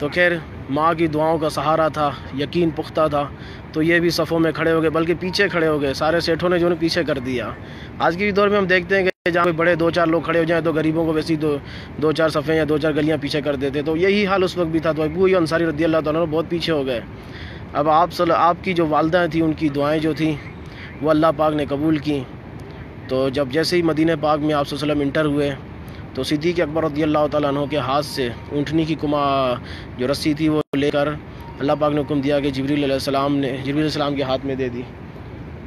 تو خیر ماں کی دعاؤں کا سہارا تھا، یقین پختہ تھا، تو یہ بھی صفوں میں کھڑے ہو گئے، بلکہ پیچھے کھڑے ہو گئے، سارے سیٹھوں نے جو ہے پیچھے کر دیا۔ آج کے دور میں ہم دیکھتے ہیں کہ جہاں کوئی بڑے 2-4 لوگ کھڑے ہو جائیں تو غریبوں کو ویسی 2-4 صفیں یا 2-4 گلیاں پیچھے کر دیتے، تو یہی حال اس وقت بھی تھا۔ تو ابو ایوب انصاری رضی اللہ تعالیٰ عنہ بہت پیچھے ہو گئے۔ اب آپ کی جو والدہ تھیں، ان کی دعائیں جو تھیں وہ اللہ پاک نے قبول کیں۔ تو جب جیسے ہی مدینہ پاک میں آپ صلی اللہ علیہ وسلم انٹر ہوئے تو صدیق اکبر رضی اللہ تعالیٰ عنہ کے ہاتھ سے اونٹنی کی جو رسی تھی وہ لے کر اللہ پاک نے حکم دیا کہ جبریل علیہ السلام کے ہاتھ میں دے دی۔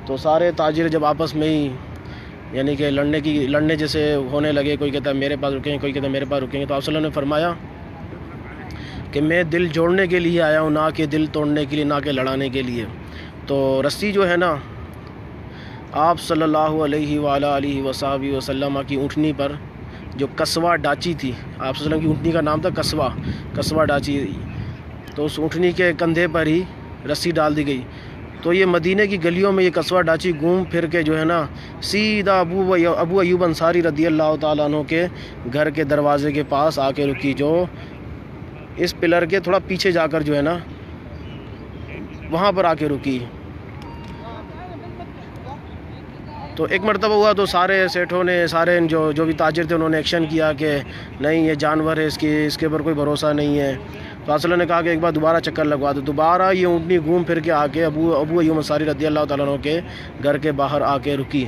تو سارے تاجر جب آپس میں ہی یعنی کہ لڑنے جیسے ہونے لگے، کوئی کہتا ہے میرے پاس رکیں گے، کوئی کہتا ہے میرے پاس رکیں گے، تو آپ صلی اللہ علیہ وسلم نے فرمایا کہ میں دل جوڑنے کے لیے آیا ہوں، نہ کہ دل توڑنے کے لیے، نہ کہ لڑانے کے لیے۔ تو رسی جو ہے نا آپ صلی اللہ علیہ وآلہ وصحبہ وسلم کی اونٹنی پر جو کسوہ ڈاچی تھی، آپ صلی اللہ علیہ وسلم کی اونٹنی کا نام تھا کسوہ ڈاچی، تو اس اونٹنی کے کندھے پر ہی رسی ڈال دی گئی۔ تو یہ مدینہ کی گلیوں میں یہ کسوہ ڈاچی گھوم پھر کے جو ہے نا سیدھا ابو ایوب انصاری رضی اللہ تعالیٰ عنہ کے گھر کے دروازے کے پاس آ کے رکی، جو اس پلر کے تھوڑا پیچھے جا کر جو ہے نا وہاں پر آ کے رکی۔ تو ایک مرتبہ ہوا تو سارے سیٹھوں نے، سارے جو بھی تاجر تھے، انہوں نے ایکشن کیا کہ نہیں یہ جانور ہے، اس کے اوپر کوئی بھروسہ نہیں ہے۔ تو آپ صلی اللہ نے کہا کہ ایک بار دوبارہ چکر لگوا دو۔ دوبارہ یہ اونٹنی گھوم پھر کے آ کے ابو ایوب انصاری رضی اللہ تعالیٰ عنہ کے گھر کے باہر آ کے رکی۔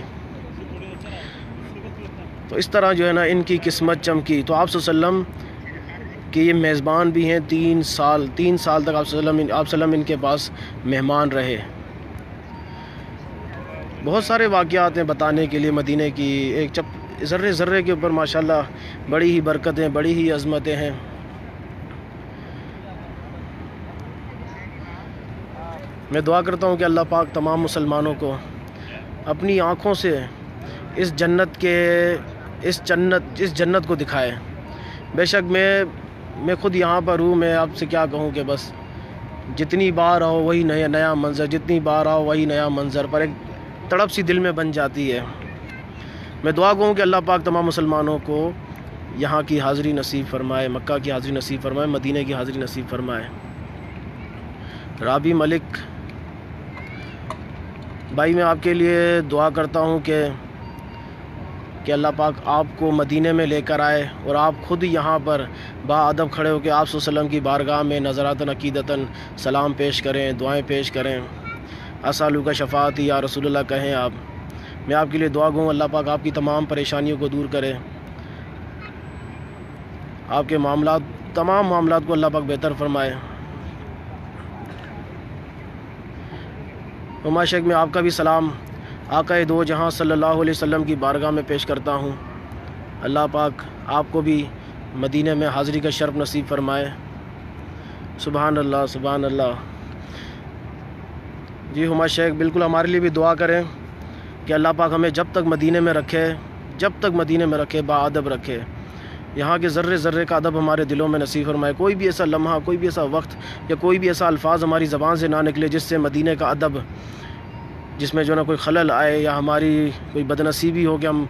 تو اس طرح جو ہے نا ان کی قسمت چمکی۔ تو آپ صلی اللہ علیہ وسلم کہ یہ میزبان بھی ہیں 3 سال تک آپ صلی اللہ علیہ وسلم ان کے پاس مہمان رہے۔ بہت سارے واقعات ہیں بتانے کے لیے مدینہ کی، ایک ذرے ذرے کے اوپر ماشاءاللہ بڑی ہی برکتیں، بڑی ہی عظمتیں ہیں۔ میں دعا کرتا ہوں کہ اللہ پاک تمام مسلمانوں کو اپنی آنکھوں سے اس جنت کو دکھائے۔ بے شک میں خود یہاں پر ہوں، میں آپ سے کیا کہوں کہ بس جتنی بار آؤ وہی نیا منظر، جتنی بار آؤ وہی نیا منظر، پر ایک تڑپ سی دل میں بن جاتی ہے۔ میں دعا کہوں کہ اللہ پاک تمام مسلمانوں کو یہاں کی حاضری نصیب فرمائے، مکہ کی حاضری نصیب فرمائے، مدینہ کی حاضری نصیب فرمائے۔ رابی ملک بھائی، میں آپ کے لیے دعا کرتا ہوں کہ اللہ پاک آپ کو مدینہ میں لے کر آئے اور آپ خود یہاں پر باادب کھڑے ہو کے آپ صلی اللہ علیہ وسلم کی بارگاہ میں نظراتاً عقیدتاً سلام پیش کریں، دعائیں پیش کریں۔ اسالو کا شفاعت یا رسول اللہ کہیں آپ۔ میں آپ کے لیے دعا گوں اللہ پاک آپ کی تمام پریشانیوں کو دور کرے، آپ کے تمام معاملات کو اللہ پاک بہتر فرمائے۔ معاشرے میں آپ کا بھی سلام آقا دو جہاں صلی اللہ علیہ وسلم کی بارگاہ میں پیش کرتا ہوں۔ اللہ پاک آپ کو بھی مدینہ میں حاضری کا شرف نصیب فرمائے۔ سبحان اللہ، سبحان اللہ۔ جی ہما شیخ، بالکل ہمارے لیے بھی دعا کریں کہ اللہ پاک ہمیں جب تک مدینہ میں رکھے باادب رکھے، یہاں کے ذرے ذرے کا ادب ہمارے دلوں میں نصیب فرمائے۔ کوئی بھی ایسا لمحہ، کوئی بھی ایسا وقت یا کوئی بھی ایسا الفاظ ہماری زبان سے نہ نکلے جس سے مدینہ کا ادب، جس میں جو نا کوئی خلل آئے یا ہماری کوئی بدنصیبی ہو کہ ہم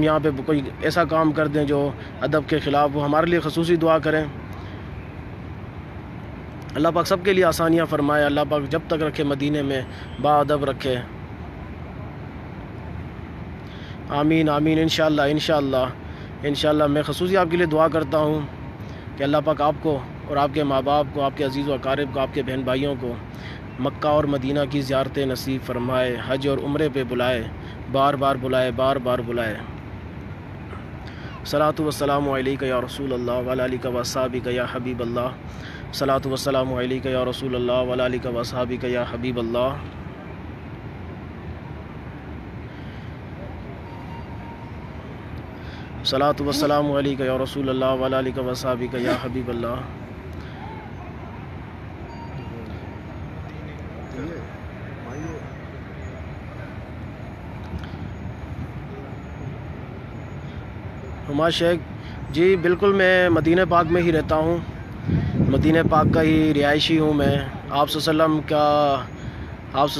یہاں پہ کوئی ایسا کام کر دیں جو ادب کے خلاف ہو۔ ہمارے لیے خصوصی دعا کریں، اللہ پاک سب کے لیے آسانیاں فرمائے، اللہ پاک جب تک رکھے مدینہ میں باادب رکھے۔ آمین آمین، انشاءاللہ انشاءاللہ انشاءاللہ۔ میں خصوصی آپ کے لیے دعا کرتا ہوں کہ اللہ پاک آپ کو اور آپ کے ماں باپ کو، آپ کے عزیز و اقارب کو، آپ کے بہن بھائیوں کو مکہ اور مدینہ کی زیارتیں نصیب فرمائے، حج اور عمرے پہ بلائے، بار بار بلائے۔ صلاۃ والسلام علیکہ یا رسول اللہ وعلی آلک و اصحابک یا حبیب اللہ۔ صلاۃ والسلام علیکہ یا رسول اللہ وعلی آلک و اصحابک یا حبیب اللہ۔ صلاۃ والسلام علیکہ یا رسول اللہ وعلی آلک و اصحابک یا حبیب اللہ۔ ہما شیخ جی، بالکل میں مدینہ پاک میں ہی رہتا ہوں، مدینہ پاک کا ہی رہائشی ہوں میں۔ آپ صلی اللہ علیہ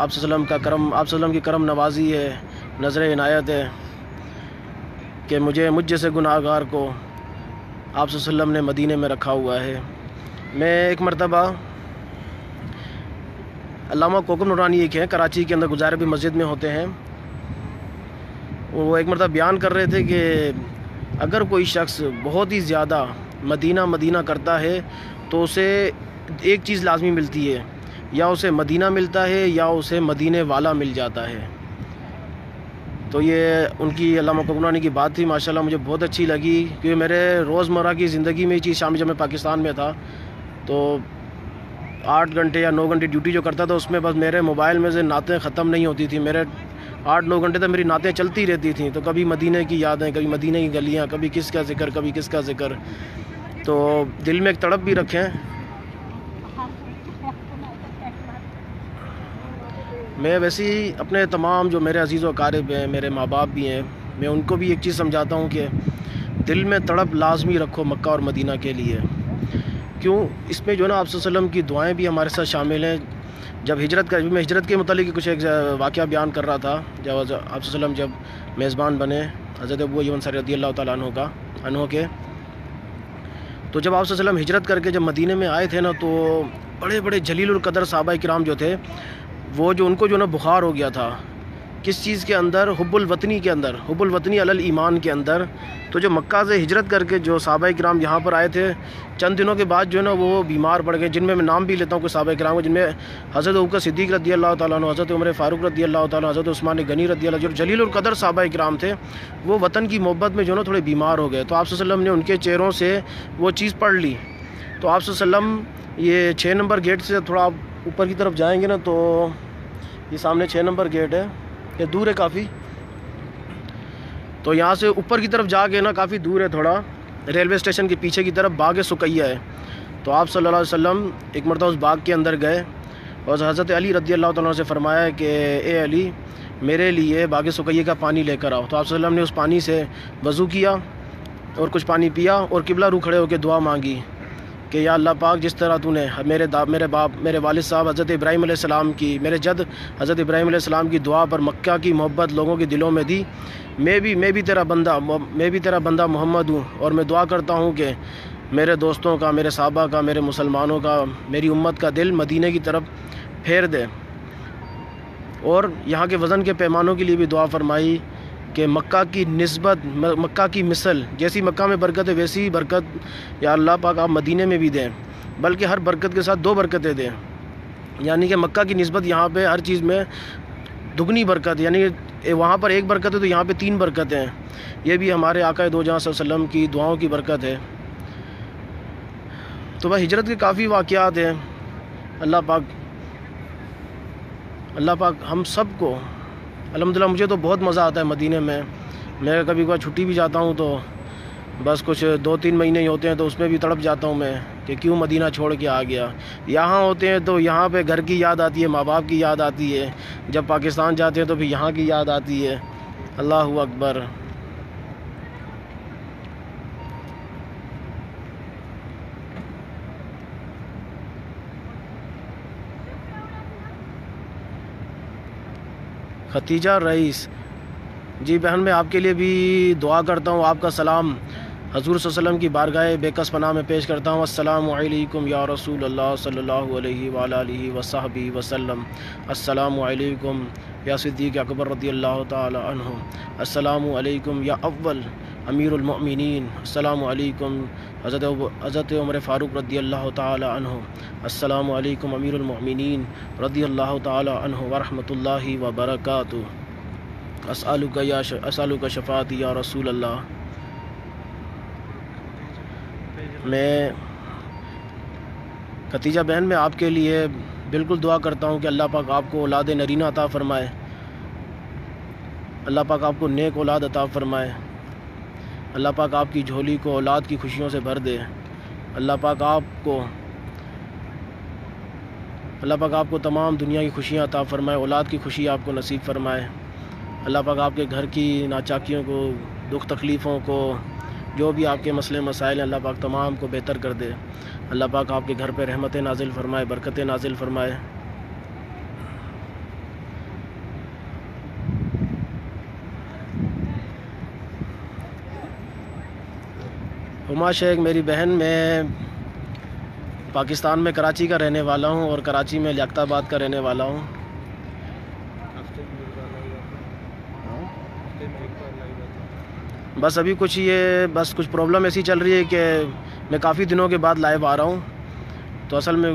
وسلم کی کرم نوازی ہے، نظر عنایت ہے کہ مجھ جیسے گناہگار کو آپ صلی اللہ علیہ وسلم نے مدینے میں رکھا ہوا ہے۔ میں ایک مرتبہ علامہ کوکب نورانی ایک ہے کراچی کے اندر، گزاربی مسجد میں ہوتے ہیں، وہ ایک مرتبہ بیان کر رہے تھے کہ اگر کوئی شخص بہت ہی زیادہ مدینہ کرتا ہے تو اسے ایک چیز لازمی ملتی ہے، یا اسے مدینہ ملتا ہے یا اسے مدینے والا مل جاتا ہے۔ تو یہ ان کی علامہ کوکب نورانی کی بات تھی، ماشاءاللہ مجھے بہت اچھی لگی، کیونکہ میرے روزمرہ کی زندگی میں یہ چیز شامل، جب میں پاکستان میں تھا تو 8 گھنٹے یا 9 گھنٹے ڈیوٹی جو کرتا تھا، اس میں بس میرے موبائل میں سے نعتیں ختم نہیں ہوتی تھی، میرے 8-9 گھنٹے تک میری نعتیں چلتی رہتی تھیں، تو کبھی مدینہ کی یادیں، کبھی مدینہ کی گلیاں، کبھی کس کا ذکر، کبھی کس کا ذکر، تو دل میں ایک تڑپ بھی رکھیں۔ میں ویسے ہی اپنے تمام جو میرے عزیز و اقارب ہیں، میرے ماں باپ بھی ہیں، میں ان کو بھی ایک چیز سمجھاتا ہوں کہ دل میں تڑپ لازمی رکھو مکہ اور مدینہ کے لیے۔ کیوں؟ اس میں جو ہے نا آپ صلی اللہ علیہ وسلم کی دعائیں بھی ہمارے ساتھ شامل ہیں۔ جب میں ہجرت کے متعلق کچھ ایک واقعہ بیان کر رہا تھا، جب آپ صلی اللہ علیہ وسلم جب میزبان بنے حضرت ابو ایوب انصاری رضی اللہ تعالیٰ عنہ کے، تو جب آپ صلی اللہ علیہ وسلم ہجرت کر کے جب مدینے میں آئے تھے نا، تو بڑے بڑے جلیل القدر صحابہ کرام جو تھے، وہ جو ان کو جو نا بخار ہو گیا تھا، کس چیز کے اندر؟ حب الوطنی کے اندر، حب الوطنی علی الایمان کے اندر۔ تو جو مکہ سے ہجرت کر کے جو صحابہ کرام یہاں پر آئے تھے، چند دنوں کے بعد جو ہے نا وہ بیمار پڑ گئے، جن میں نام بھی لیتا ہوں کچھ صحابہ کرام کو، جن میں حضرت ابوبکر صدیق رضی اللہ تعالیٰ عنہ، حضرت عمر فاروق رضی اللہ تعالیٰ عنہ، حضرت عثمان غنی رضی اللہ، جو جلیل القدر صحابہ کرام تھے، وہ وطن کی محبت میں جو ہے نا تھوڑے بیمار ہو گئے۔ تو آپ صلی اللہ علیہ وسلم نے ان کے چہروں سے وہ چیز پڑھ لی۔ تو آپ صلی اللہ علیہ وسلم یہ 6 نمبر گیٹ سے تھوڑا آپ اوپر کی طرف جائیں گے نا، تو یہ سامنے 6 نمبر گیٹ ہے، یہ دور ہے کافی، تو یہاں سے اوپر کی طرف جا کے نا کافی دور ہے، تھوڑا ریلوے اسٹیشن کے پیچھے کی طرف باغ سقیہ ہے۔ تو آپ صلی اللہ علیہ وسلم ایک مرتبہ اس باغ کے اندر گئے اور حضرت علی رضی اللہ تعالیٰ عنہ سے فرمایا کہ اے علی، میرے لیے باغ سقیہ کا پانی لے کر آؤ۔ تو آپ صلی اللہ علیہ وسلم نے اس پانی سے وضو کیا اور کچھ پانی پیا اور قبلہ رو کھڑے ہو کے دعا مانگی کہ یا اللہ پاک، جس طرح تو نے میرے والد صاحب حضرت ابراہیم علیہ السلام کی، میرے جد حضرت ابراہیم علیہ السلام کی دعا پر مکہ کی محبت لوگوں کے دلوں میں دی، میں بھی تیرا بندہ محمد ہوں، اور میں دعا کرتا ہوں کہ میرے دوستوں کا، میرے صحابہ کا، میرے مسلمانوں کا، میری امت کا دل مدینہ کی طرف پھیر دے۔ اور یہاں کے وزن کے پیمانوں کے لیے بھی دعا فرمائی کہ مکہ کی نسبت، مکہ کی مثل، جیسی مکہ میں برکت ہے ویسی برکت یا اللہ پاک آپ مدینے میں بھی دیں، بلکہ ہر برکت کے ساتھ 2 برکتیں دیں، یعنی کہ مکہ کی نسبت یہاں پہ ہر چیز میں دگنی برکت، یعنی وہاں پر 1 برکت ہے تو یہاں پہ 3 برکتیں ہیں۔ یہ بھی ہمارے آقا دو جہاں صلی اللہ علیہ وسلم کی دعاؤں کی برکت ہے۔ تو بس ہجرت کے کافی واقعات ہیں۔ اللہ پاک ہم سب کو، الحمدللہ مجھے تو بہت مزہ آتا ہے مدینے میں۔ میں کبھی کبھار چھٹی بھی جاتا ہوں تو بس کچھ 2-3 مہینے ہی ہوتے ہیں، تو اس میں بھی تڑپ جاتا ہوں میں کہ کیوں مدینہ چھوڑ کے آ گیا۔ یہاں ہوتے ہیں تو یہاں پہ گھر کی یاد آتی ہے، ماں باپ کی یاد آتی ہے، جب پاکستان جاتے ہیں تو پھر یہاں کی یاد آتی ہے۔ اللہ اکبر۔ ختیجہ رئیس، جی بہن، میں آپ کے لیے بھی دعا کرتا ہوں، آپ کا سلام حضور صلی اللہ علیہ وسلم کی بارگاہ بےکس پناہ میں پیش کرتا ہوں۔ السلام علیکم یا رسول اللہ صلی اللہ علیہ وآلہ وصحبہ وسلم۔ السلام علیکم یا صدیق اکبر رضی اللہ تعالی عنہ۔ السلام علیکم یا اول امیر المؤمنین۔ السلام علیکم حضرت عمر فاروق رضی اللہ تعالی عنہ۔ السلام علیکم امیر المؤمنین رضی اللہ تعالی عنہ ورحمۃ اللہ وبرکاتہ۔ اسألک شفاعتی یا رسول اللہ۔ میں ختیجہ بہن، میں آپ کے لیے بالکل دعا کرتا ہوں کہ اللہ پاک آپ کو اولاد نرینہ عطا فرمائے، اللہ پاک آپ کو نیک اولاد عطا فرمائے، اللہ پاک آپ کی جھولی کو اولاد کی خوشیوں سے بھر دے، اللہ پاک آپ کو تمام دنیا کی خوشیاں عطا فرمائے، اولاد کی خوشی آپ کو نصیب فرمائے، اللہ پاک آپ کے گھر کی ناچاکیوں کو، دکھ تکلیفوں کو، جو بھی آپ کے مسئلے مسائل ہیں، اللہ پاک تمام کو بہتر کر دے، اللہ پاک آپ کے گھر پہ رحمتیں نازل فرمائے، برکتیں نازل فرمائے۔ ہما شیخ میری بہن، میں پاکستان میں کراچی کا رہنے والا ہوں اور کراچی میں لیاقت آباد کا رہنے والا ہوں۔ بس ابھی کچھ پرابلم ایسی چل رہی ہے کہ میں کافی دنوں کے بعد لائیو آ رہا ہوں۔ تو اصل میں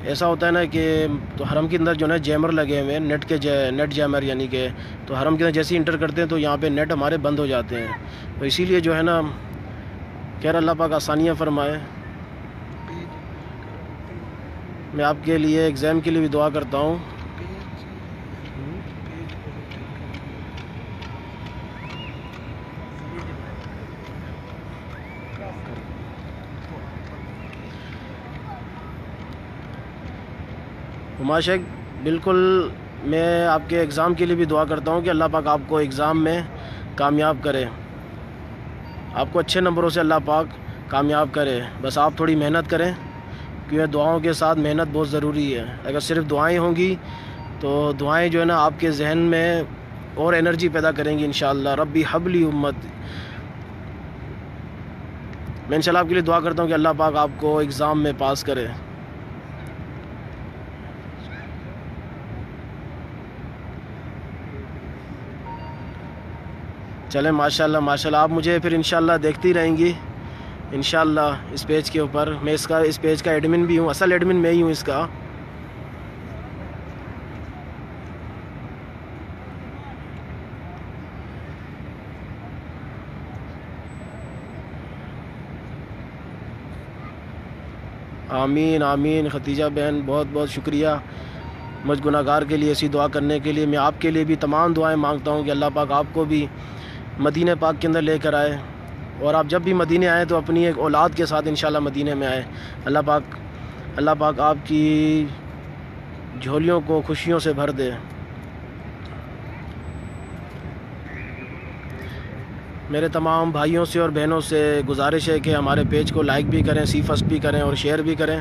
ایسا ہوتا ہے نا کہ تو حرم کے اندر جو ہے جیمر لگے ہوئے ہیں، نیٹ جیمر، یعنی کہ تو حرم کے اندر جیسے انٹر کرتے ہیں تو یہاں پہ نیٹ ہمارے بند ہو جاتے ہیں، تو اسی لیے جو ہے نا خیر اللہ پاک آسانیاں فرمائے۔ میں آپ کے لیے ایگزام کے لیے بھی دعا کرتا ہوں۔ ہما شیخ بالکل، میں آپ کے ایگزام کے لیے بھی دعا کرتا ہوں کہ اللہ پاک آپ کو ایگزام میں کامیاب کرے، آپ کو اچھے نمبروں سے اللہ پاک کامیاب کرے۔ بس آپ تھوڑی محنت کریں، کیونکہ دعاؤں کے ساتھ محنت بہت ضروری ہے۔ اگر صرف دعائیں ہوں گی تو دعائیں جو ہے نا آپ کے ذہن میں اور انرجی پیدا کریں گی انشاءاللہ۔ ربی حبلی امت، میں انشاءاللہ آپ کے لیے دعا کرتا ہوں کہ اللہ پاک آپ کو ایگزام میں پاس کرے۔ چلیں ماشاءاللہ ماشاءاللہ، آپ مجھے پھر انشاءاللہ دیکھتی رہیں گی انشاءاللہ اس پیج کے اوپر۔ میں اس پیج کا ایڈمن بھی ہوں، اصل ایڈمن میں ہی ہوں اس کا۔ آمین آمین ختیجہ بہن، بہت بہت شکریہ مجھ گناہ گار کے لیے ایسی دعا کرنے کے لیے۔ میں آپ کے لیے بھی تمام دعائیں مانگتا ہوں کہ اللہ پاک آپ کو بھی مدینہ پاک کے اندر لے کر آئے، اور آپ جب بھی مدینہ آئیں تو اپنی ایک اولاد کے ساتھ انشاءاللہ مدینہ میں آئے۔ اللہ پاک آپ کی جھولیوں کو خوشیوں سے بھر دے۔ میرے تمام بھائیوں سے اور بہنوں سے گزارش ہے کہ ہمارے پیج کو لائک بھی کریں، سی فرسٹ بھی کریں اور شیئر بھی کریں۔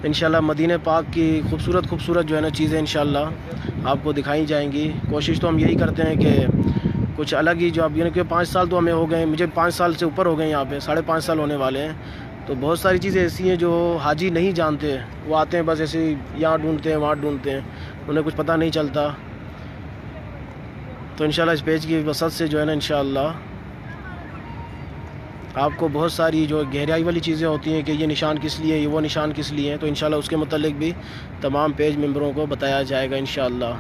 انشاءاللہ مدینہ پاک کی خوبصورت جو ہے نا چیزیں انشاءاللہ آپ کو دکھائی جائیں گی۔ کوشش تو ہم یہی کرتے ہیں کہ کچھ الگ ہی جو اب یعنی کہ 5 سال تو ہمیں ہو گئے، مجھے 5 سال سے اوپر ہو گئے، یہاں پہ 5.5 سال ہونے والے ہیں۔ تو بہت ساری چیزیں ایسی ہیں جو حاجی نہیں جانتے، وہ آتے ہیں بس ایسے یہاں ڈھونڈتے ہیں وہاں ڈھونڈتے ہیں، انہیں کچھ پتہ نہیں چلتا۔ تو انشاءاللہ اس پیج کی وسعت سے جو ہے نا انشاءاللہ آپ کو بہت ساری جو گہرائی والی چیزیں ہوتی ہیں کہ یہ نشان کس لیے، یہ وہ نشان کس لیے ہیں، تو انشاءاللہ اس کے متعلق بھی تمام پیج ممبروں کو بتایا جائے گا انشاءاللہ۔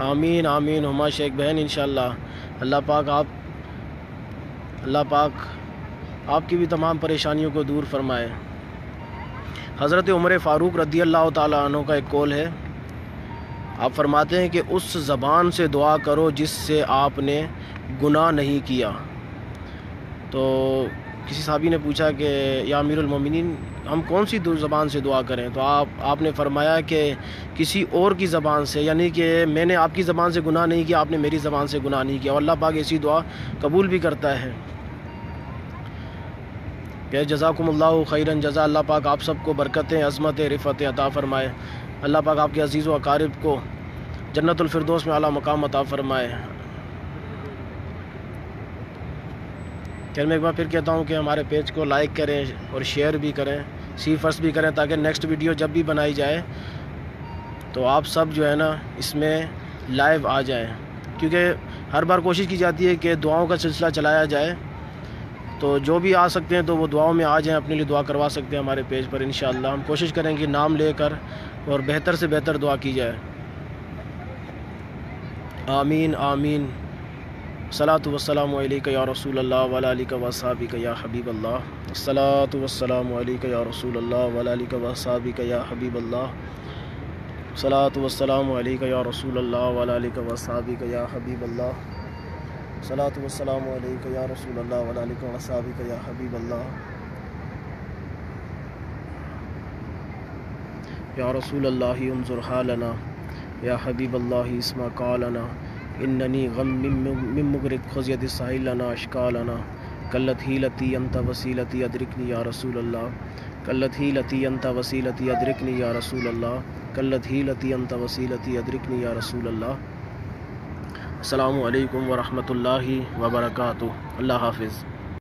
آمین آمین ہما شیخ بہن، انشاءاللہ اللہ پاک آپ کی بھی تمام پریشانیوں کو دور فرمائے۔ حضرت عمر فاروق رضی اللہ تعالیٰ عنہ کا ایک قول ہے، آپ فرماتے ہیں کہ اس زبان سے دعا کرو جس سے آپ نے گناہ نہیں کیا۔ تو کسی صحابی نے پوچھا کہ یا امیر المومنین ہم کون سی زبان سے دعا کریں؟ تو آپ نے فرمایا کہ کسی اور کی زبان سے، یعنی کہ میں نے آپ کی زبان سے گناہ نہیں کیا، آپ نے میری زبان سے گناہ نہیں کیا، اور اللہ پاک ایسی دعا قبول بھی کرتا ہے۔ کہ جزاکم اللہ خیرن جزا، اللہ پاک آپ سب کو برکتیں، عظمت، رفعت عطا فرمائے۔ اللہ پاک آپ کے عزیز و اقارب کو جنت الفردوس میں اعلیٰ مقام عطا فرمائے۔ میں ایک بار پھر کہتا ہوں کہ ہمارے پیج کو لائک کریں اور شیئر بھی کریں، سی فرسٹ بھی کریں، تاکہ نیکسٹ ویڈیو جب بھی بنائی جائے تو آپ سب جو ہے نا اس میں لائیو آ جائیں، کیونکہ ہر بار کوشش کی جاتی ہے کہ دعاؤں کا سلسلہ چلایا جائے۔ تو جو بھی آ سکتے ہیں تو وہ دعاؤں میں آ جائیں، اپنے لیے دعا کروا سکتے ہیں ہمارے پیج پر انشاءاللہ۔ ہم کوشش کریں کہ نام لے کر اور بہتر سے بہتر دعا کی جائے۔ آمین آمین۔ الصلاۃ والسلام علیک یا رسول اللہ وعلی آلک واصحابک یا حبیب اللہ۔ الصلاۃ والسلام علیک یا رسول اللہ وعلی آلک واصحابک یا حبیب اللہ۔ الصلاۃ والسلام علیک یا رسول اللہ وعلی آلک واصحابک یا حبیب اللہ۔ الصلاۃ والسلام علیک یا رسول اللہ وعلی آلک واصحابک یا حبیب اللہ۔ یا رسول اللہ انظر حالنا، یا حبیب اللہ اسمع قالنا، اننی غم من مغرق خذ ید الساحل لنا اشکالنا، قلت حیلتی انت وسیلتی ادرکنی یا رسول اللہ۔ کلت ہی لتی انت وسیلتی ادرکنی یا رسول اللہ، کلت ہی لتی انت وسیلتی ادرکنی یا رسول اللہ۔ السلام علیکم ورحمۃ اللہ وبرکاتہ۔ اللہ حافظ۔